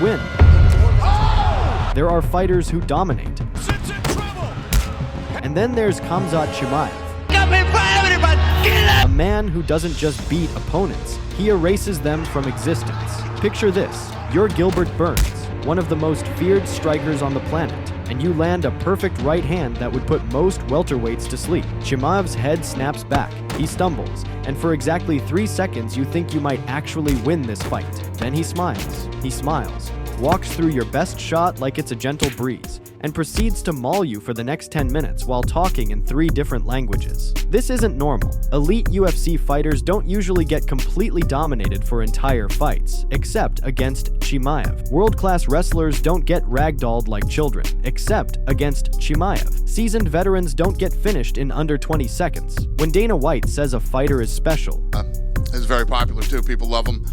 win. There are fighters who dominate. And then there's Khamzat Chimaev, a man who doesn't just beat opponents, he erases them from existence. Picture this, you're Gilbert Burns, one of the most feared strikers on the planet, and you land a perfect right hand that would put most welterweights to sleep. Chimaev's head snaps back, he stumbles, and for exactly 3 seconds you think you might actually win this fight. Then he smiles, walks through your best shot like it's a gentle breeze, and proceeds to maul you for the next 10 minutes while talking in 3 different languages. This isn't normal. Elite UFC fighters don't usually get completely dominated for entire fights, except against Chimaev. World-class wrestlers don't get ragdolled like children, except against Chimaev. Seasoned veterans don't get finished in under 20 seconds. When Dana White says a fighter is special, it's very popular too. People love him.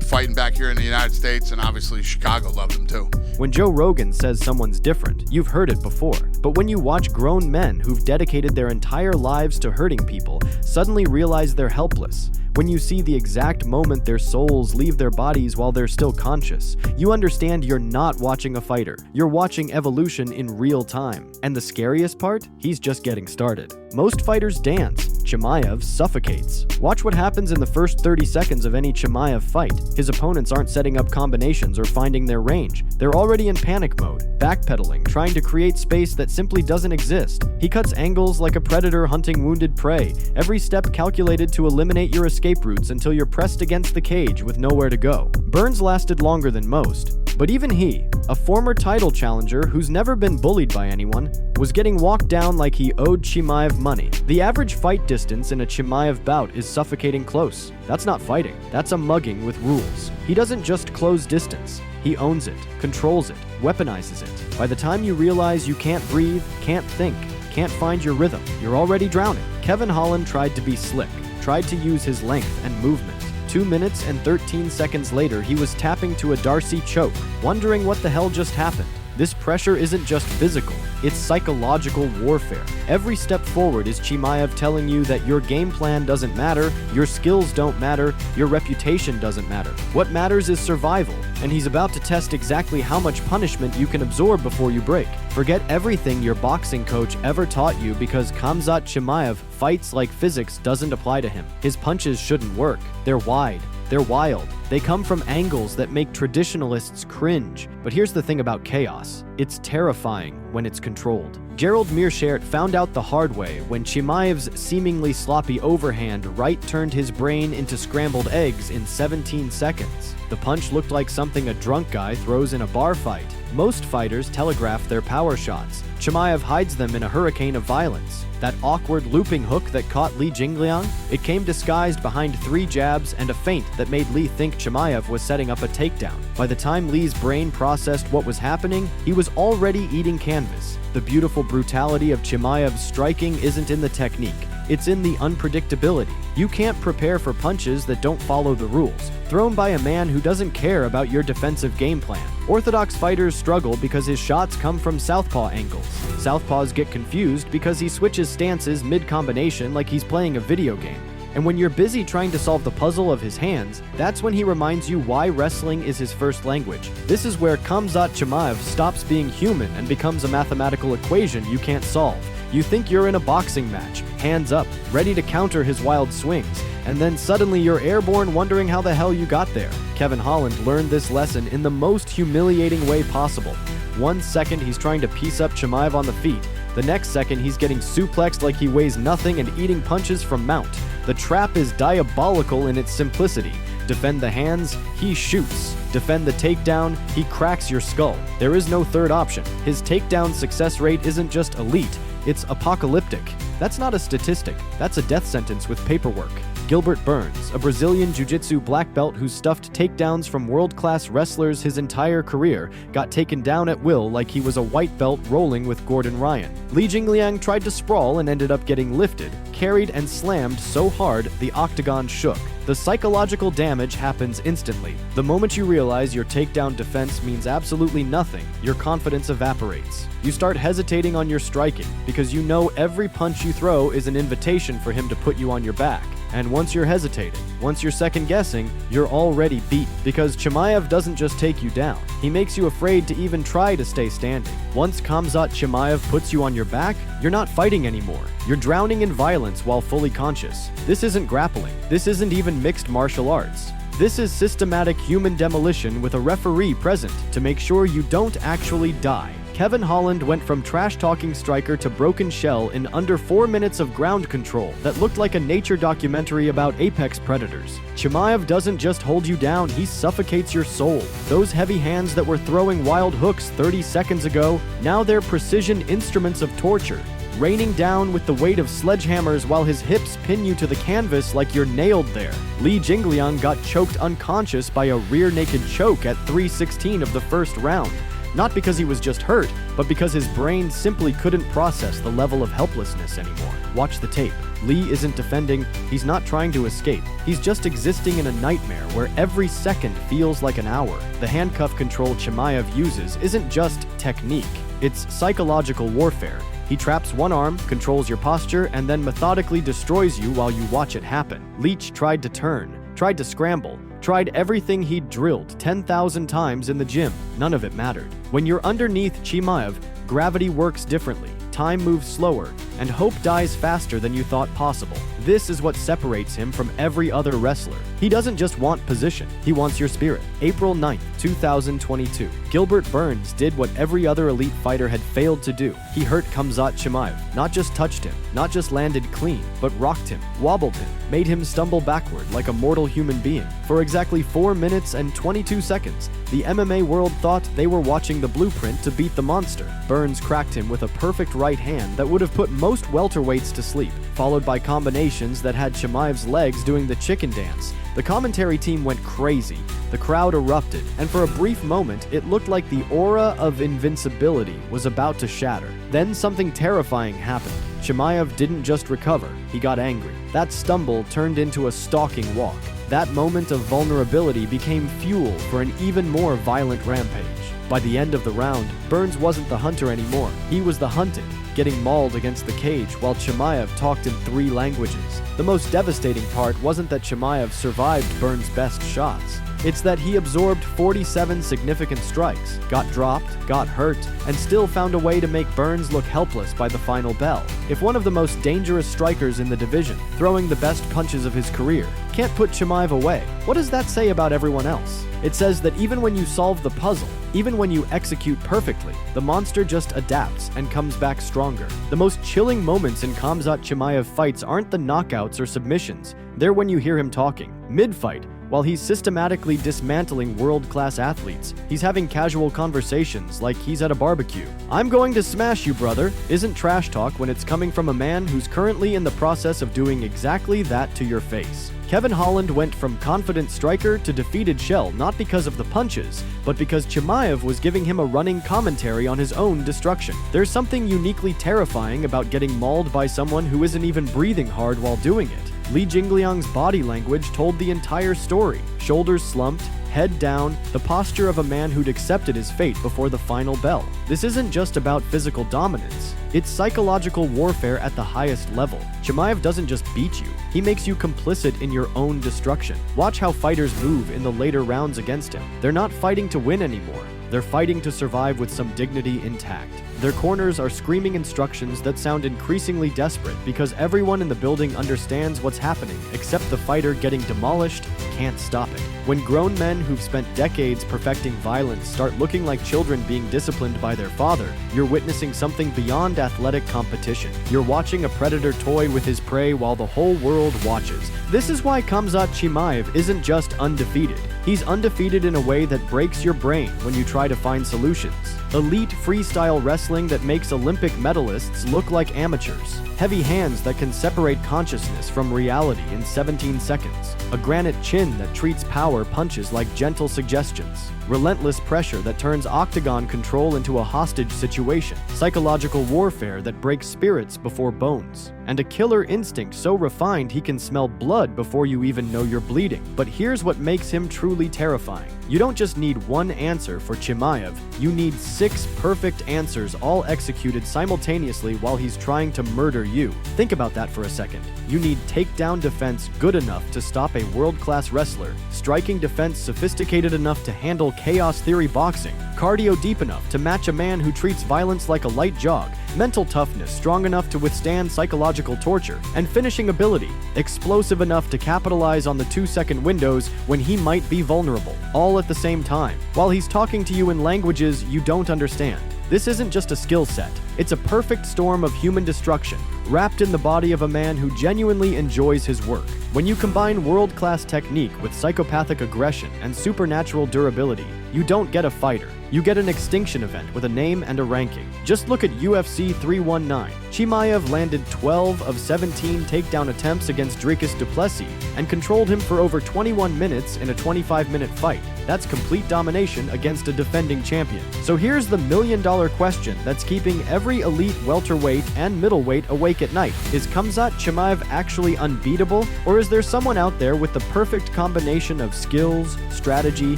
Fighting back here in the United States, and obviously Chicago loved him too. When Joe Rogan says someone's different, you've heard it before. But when you watch grown men who've dedicated their entire lives to hurting people suddenly realize they're helpless, when you see the exact moment their souls leave their bodies while they're still conscious, you understand you're not watching a fighter. You're watching evolution in real time. And the scariest part? He's just getting started. Most fighters dance. Chimaev suffocates. Watch what happens in the first 30 seconds of any Chimaev fight. His opponents aren't setting up combinations or finding their range. They're already in panic mode, backpedaling, trying to create space that simply doesn't exist. He cuts angles like a predator hunting wounded prey, every step calculated to eliminate your escape routes until you're pressed against the cage with nowhere to go. Burns lasted longer than most, but even he, a former title challenger who's never been bullied by anyone, was getting walked down like he owed Chimaev money. The average fight distance in a Chimaev bout is suffocating close. That's not fighting, that's a mugging with rules. He doesn't just close distance, he owns it, controls it, weaponizes it. By the time you realize you can't breathe, can't think, can't find your rhythm, you're already drowning. Kevin Holland tried to be slick, tried to use his length and movement. 2 minutes and 13 seconds later, he was tapping to a Darcy choke, wondering what the hell just happened. This pressure isn't just physical, it's psychological warfare. Every step forward is Chimaev telling you that your game plan doesn't matter, your skills don't matter, your reputation doesn't matter. What matters is survival, and he's about to test exactly how much punishment you can absorb before you break. Forget everything your boxing coach ever taught you because Khamzat Chimaev fights like physics doesn't apply to him. His punches shouldn't work. They're wide. They're wild. They come from angles that make traditionalists cringe. But here's the thing about chaos. It's terrifying when it's controlled. Gerald Meerschaert found out the hard way when Chimaev's seemingly sloppy overhand right turned his brain into scrambled eggs in 17 seconds. The punch looked like something a drunk guy throws in a bar fight. Most fighters telegraph their power shots. Chimaev hides them in a hurricane of violence. That awkward looping hook that caught Li Jingliang, it came disguised behind 3 jabs and a feint that made Li think Chimaev was setting up a takedown. By the time Li's brain processed what was happening, he was already eating canvas. The beautiful brutality of Chimaev's striking isn't in the technique, it's in the unpredictability. You can't prepare for punches that don't follow the rules, thrown by a man who doesn't care about your defensive game plan. Orthodox fighters struggle because his shots come from southpaw angles. Southpaws get confused because he switches stances mid-combination like he's playing a video game. And when you're busy trying to solve the puzzle of his hands, that's when he reminds you why wrestling is his first language. This is where Khamzat Chimaev stops being human and becomes a mathematical equation you can't solve. You think you're in a boxing match, hands up, ready to counter his wild swings, and then suddenly you're airborne wondering how the hell you got there. Kevin Holland learned this lesson in the most humiliating way possible. 1 second he's trying to piece up Chimaev on the feet. The next second he's getting suplexed like he weighs nothing and eating punches from mount. The trap is diabolical in its simplicity. Defend the hands, he shoots. Defend the takedown, he cracks your skull. There is no third option. His takedown success rate isn't just elite, it's apocalyptic. That's not a statistic, that's a death sentence with paperwork. Gilbert Burns, a Brazilian jiu-jitsu black belt who stuffed takedowns from world-class wrestlers his entire career, got taken down at will like he was a white belt rolling with Gordon Ryan. Li Jingliang tried to sprawl and ended up getting lifted, carried and slammed so hard the octagon shook. The psychological damage happens instantly. The moment you realize your takedown defense means absolutely nothing, your confidence evaporates. You start hesitating on your striking because you know every punch you throw is an invitation for him to put you on your back. And once you're hesitating, once you're second-guessing, you're already beat. Because Chimaev doesn't just take you down, he makes you afraid to even try to stay standing. Once Khamzat Chimaev puts you on your back, you're not fighting anymore. You're drowning in violence while fully conscious. This isn't grappling. This isn't even mixed martial arts. This is systematic human demolition with a referee present to make sure you don't actually die. Kevin Holland went from trash-talking striker to broken shell in under 4 minutes of ground control that looked like a nature documentary about apex predators. Chimaev doesn't just hold you down, he suffocates your soul. Those heavy hands that were throwing wild hooks 30 seconds ago, now they're precision instruments of torture, raining down with the weight of sledgehammers while his hips pin you to the canvas like you're nailed there. Li Jingliang got choked unconscious by a rear-naked choke at 3:16 of the first round. Not because he was just hurt, but because his brain simply couldn't process the level of helplessness anymore. Watch the tape. Li isn't defending, he's not trying to escape. He's just existing in a nightmare where every second feels like an hour. The handcuff control Chimaev uses isn't just technique, it's psychological warfare. He traps one arm, controls your posture, and then methodically destroys you while you watch it happen. Leach tried to turn, tried to scramble, tried everything he'd drilled 10,000 times in the gym. None of it mattered. When you're underneath Chimaev, gravity works differently, time moves slower, and hope dies faster than you thought possible. This is what separates him from every other wrestler. He doesn't just want position, he wants your spirit. April 9th, 2022. Gilbert Burns did what every other elite fighter had failed to do. He hurt Khamzat Chimaev, not just touched him, not just landed clean, but rocked him, wobbled him, made him stumble backward like a mortal human being. For exactly 4 minutes and 22 seconds, the MMA world thought they were watching the blueprint to beat the monster. Burns cracked him with a perfect right hand that would have put most welterweights to sleep, followed by combinations that had Chimaev's legs doing the chicken dance. The commentary team went crazy. The crowd erupted, and for a brief moment, it looked like the aura of invincibility was about to shatter. Then something terrifying happened. Chimaev didn't just recover, he got angry. That stumble turned into a stalking walk. That moment of vulnerability became fuel for an even more violent rampage. By the end of the round, Burns wasn't the hunter anymore. He was the hunted, getting mauled against the cage while Chimaev talked in 3 languages. The most devastating part wasn't that Chimaev survived Burns' best shots. It's that he absorbed 47 significant strikes, got dropped, got hurt, and still found a way to make Burns look helpless by the final bell. If one of the most dangerous strikers in the division, throwing the best punches of his career, can't put Chimaev away, what does that say about everyone else? It says that even when you solve the puzzle, even when you execute perfectly, the monster just adapts and comes back stronger. The most chilling moments in Khamzat Chimaev fights aren't the knockouts or submissions, they're when you hear him talking. Mid-fight, while he's systematically dismantling world-class athletes, he's having casual conversations like he's at a barbecue. "I'm going to smash you, brother," isn't trash talk when it's coming from a man who's currently in the process of doing exactly that to your face. Kevin Holland went from confident striker to defeated shell not because of the punches, but because Chimaev was giving him a running commentary on his own destruction. There's something uniquely terrifying about getting mauled by someone who isn't even breathing hard while doing it. Li Jingliang's body language told the entire story. Shoulders slumped, head down, the posture of a man who'd accepted his fate before the final bell. This isn't just about physical dominance. It's psychological warfare at the highest level. Chimaev doesn't just beat you, he makes you complicit in your own destruction. Watch how fighters move in the later rounds against him. They're not fighting to win anymore. They're fighting to survive with some dignity intact. Their corners are screaming instructions that sound increasingly desperate because everyone in the building understands what's happening, except the fighter getting demolished can't stop it. When grown men who've spent decades perfecting violence start looking like children being disciplined by their father, you're witnessing something beyond athletic competition. You're watching a predator toy with his prey while the whole world watches. This is why Khamzat Chimaev isn't just undefeated. He's undefeated in a way that breaks your brain when you try to find solutions. Elite freestyle wrestling that makes Olympic medalists look like amateurs. Heavy hands that can separate consciousness from reality in 17 seconds. A granite chin that treats power punches like gentle suggestions. Relentless pressure that turns octagon control into a hostage situation. Psychological warfare that breaks spirits before bones. and a killer instinct so refined he can smell blood before you even know you're bleeding. But here's what makes him truly terrifying. You don't just need one answer for Chimaev, you need 6 perfect answers all executed simultaneously while he's trying to murder you. Think about that for a second. You need takedown defense good enough to stop a world-class wrestler, striking defense sophisticated enough to handle chaos theory boxing, cardio deep enough to match a man who treats violence like a light jog, mental toughness strong enough to withstand psychological torture, and finishing ability explosive enough to capitalize on the 2-second windows when he might be vulnerable, all at the same time, while he's talking to you in languages you don't understand. This isn't just a skill set, it's a perfect storm of human destruction, wrapped in the body of a man who genuinely enjoys his work. When you combine world-class technique with psychopathic aggression and supernatural durability, you don't get a fighter. You get an extinction event with a name and a ranking. Just look at UFC 319. Chimaev landed 12 of 17 takedown attempts against Dricus du Plessis and controlled him for over 21 minutes in a 25-minute fight. That's complete domination against a defending champion. So here's the million-dollar question that's keeping every elite welterweight and middleweight awake at night. Is Khamzat Chimaev actually unbeatable, or is there someone out there with the perfect combination of skills, strategy,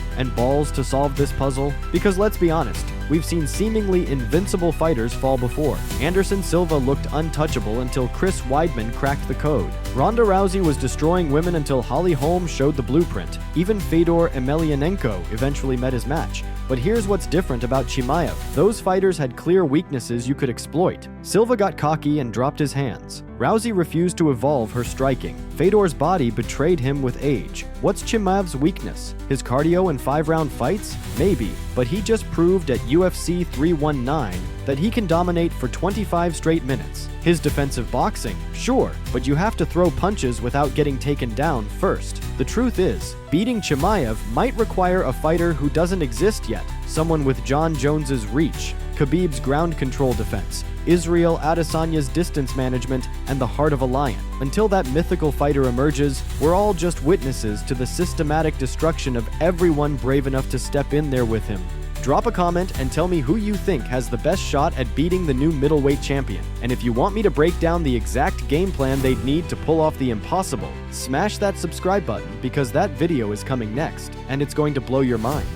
and balls to solve this puzzle? Because let's be honest, we've seen seemingly invincible fighters fall before. Anderson Silva looked untouchable until Chris Weidman cracked the code. Ronda Rousey was destroying women until Holly Holm showed the blueprint. Even Fedor Emelianenko eventually met his match. But here's what's different about Chimaev. Those fighters had clear weaknesses you could exploit. Silva got cocky and dropped his hands. Rousey refused to evolve her striking. Fedor's body betrayed him with age. What's Chimaev's weakness? His cardio and 5-round fights? Maybe, but he just proved at UFC 319 that he can dominate for 25 straight minutes. His defensive boxing? Sure, but you have to throw punches without getting taken down first. The truth is, beating Chimaev might require a fighter who doesn't exist yet, someone with John Jones's reach, Khabib's ground control defense, Israel Adesanya's distance management, and the heart of a lion. Until that mythical fighter emerges, we're all just witnesses to the systematic destruction of everyone brave enough to step in there with him. Drop a comment and tell me who you think has the best shot at beating the new middleweight champion. And if you want me to break down the exact game plan they'd need to pull off the impossible, smash that subscribe button because that video is coming next, and it's going to blow your mind.